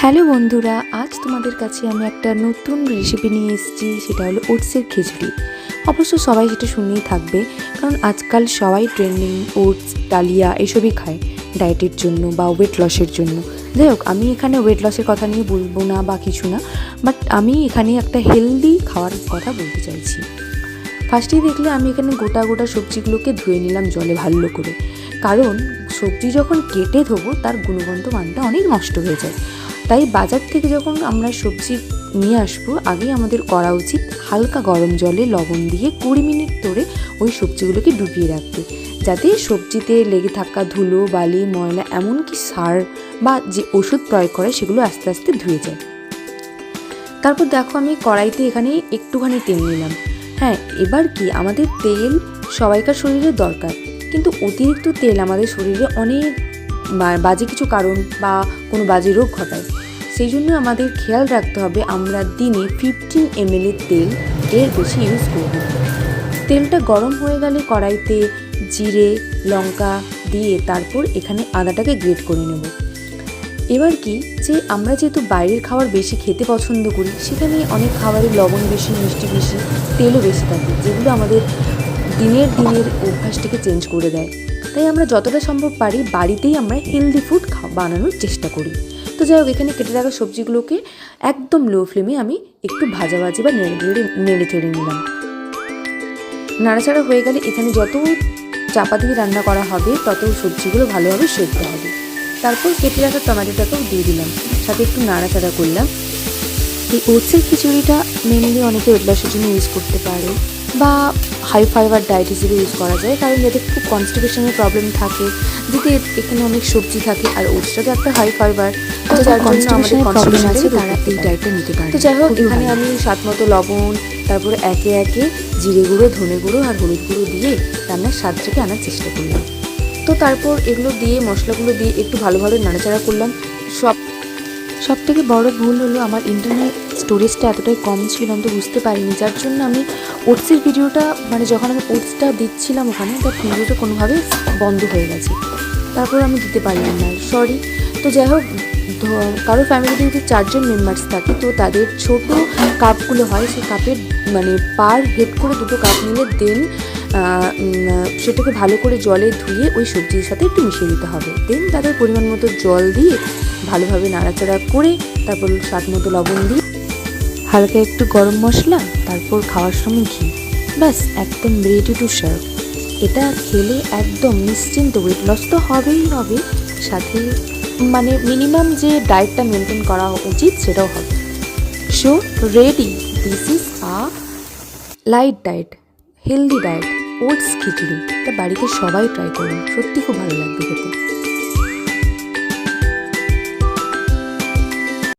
Hello বন্ধুরা, আজ তোমাদের কাছে আমি একটা নতুন রেসিপি নিয়ে এসেছি। সেটা হলো ওটসের খিচুড়ি। অবশ্য সবাই সেটা শুনেই থাকবে, কারণ আজকাল সবাই ট্রেন্ডিং ওটস, ডালিয়া এসবই খায় ডায়েটের জন্য বা ওয়েট লসের জন্য। যাই হোক, আমি এখানে ওয়েট লসের কথা নিয়ে বলবো না বা কিছু না, বাট আমি এখানে একটা হেলদি খাওয়ার কথা বলতে চাইছি। ফার্স্টেই দেখলে আমি এখানে গোটা গোটা সবজিগুলোকে ধুয়ে নিলাম জলে ভালো করে, কারণ সবজি যখন কেটে ধোবো তার গুণগত মানটা অনেক নষ্ট হয়ে যায়। তাই বাজার থেকে যখন আমরা সবজি নিয়ে আসবো, আগেই আমাদের করা উচিত হালকা গরম জলে লবণ দিয়ে 20 মিনিট ধরে ওই সবজিগুলোকে ডুবিয়ে রাখতে, যাতে সবজিতে লেগে থাকা ধুলো, বালি, ময়লা, এমনকি সার বা যে ওষুধ প্রয়োগ করে সেগুলো আস্তে আস্তে ধুয়ে যায়। তারপর দেখো, আমি কড়াইতে এখানে একটুখানি তেল নিলাম। হ্যাঁ, এবার কি, আমাদের তেল সবাইকার শরীরে দরকার, কিন্তু অতিরিক্ত তেল আমাদের শরীরে অনেক বাজে কিছু কারণ বা কোনো বাজে রোগ ঘটায়। সেই জন্য আমাদের খেয়াল রাখতে হবে আমরা দিনে 15 ml তেল এর বেশি ইউজ করব। তেলটা গরম হয়ে গেলে কড়াইতে জিরে, লঙ্কা দিয়ে তারপর এখানে আদাটাকে গ্রেট করে নেব। এবার কি, যে আমরা যেহেতু বাইরের খাবার বেশি খেতে পছন্দ করি, সেখানে অনেক খাবারের লবণ বেশি, মিষ্টি বেশি, তেলও বেশি থাকে, যেগুলো আমাদের দিনের অভ্যাসটাকে চেঞ্জ করে দেয়। তাই আমরা যতটা সম্ভব পারি বাড়িতেই আমরা হেলদি ফুড বানানোর চেষ্টা করি। তো যাই হোক, এখানে কেটে রাখা সবজিগুলোকে একদম লো ফ্লেমে আমি একটু ভাজা বা নেড়ে চেড়ে নিলাম। নাড়াচাড়া হয়ে গেলে এখানে যত চাপা দিয়ে রান্না করা হবে তত সবজিগুলো ভালোভাবে সেদ্ধ হবে। তারপর কেটে রাখা টমেটোটাকেও দিয়ে দিলাম, সাথে একটু নাড়াচাড়া করলাম। এই ওটসের খিচুড়িটা মেনলি অনেকে ওয়েট লসের জন্য ইউজ করতে পারে বা হাই ফাইবার ডায়েট হিসেবে ইউজ করা যায়, কারণ যাদের খুব কনস্টিপেশনের প্রবলেম থাকে, যদি এখানে অনেক সবজি থাকে আর ওটসটা তো একটা হাই ফাইবার, তো যার জন্য আমাদের প্রবলেম আছে তারা এই ডায়েটটা নিতে পারে। তো যাই হোক, এখানে আমি স্বাদ মতো লবণ, তারপরে একে একে জিরে গুঁড়ো, ধনে গুঁড়ো আর হলুদ গুঁড়ো দিয়ে রান্নার স্বাদটাকে আনার চেষ্টা করলাম। তো তারপর এগুলো দিয়ে, মশলাগুলো দিয়ে একটু ভালোভাবে নাড়াচাড়া করলাম। সব থেকে বড় ভুল হলো আমার ইন্টারনেট স্টোরেজটা এতটাই কম ছিল, আমি তো বুঝতে পারিনি, যার জন্য আমি ওটসের ভিডিওটা, মানে যখন আমি ওটসটা দিচ্ছিলাম ওখানে, তার ভিডিওটা কোনোভাবে বন্ধ হয়ে গেছে। তারপর আমি দিতে পারলাম না, সরি। তো যাই হোক, কারো ফ্যামিলিতে যদি 4 জন মেম্বার্স থাকে, তো তাদের ছোট কাপগুলো হয়, সেই কাপের মানে পার হেড করে 2 কাপ নিলে দেন সেটাকে ভালো করে জলে ধুয়ে ওই সবজির সাথে একটু মিশিয়ে দিতে হবে। দেন তাদের পরিমাণ মতো জল দিয়ে ভালোভাবে নাড়াচাড়া করে তারপর স্বাদ মতো লবণ দিয়ে হালকা একটু গরম মশলা, তারপর খাওয়ার সময় ঘি, ব্যাস একদম রেডি টু সার্ভ। এটা খেলে একদম নিশ্চিন্ত ওয়েট লস তো হবেই হবে, সাথে মানে মিনিমাম যে ডায়েটটা মেনটেন করা উচিত সেটাও হবে। So ready, this is a light diet, healthy diet, oats khichdi. এটা বাড়িতে সবাই ট্রাই করুন, সত্যি খুব ভালো লাগবে খেতে।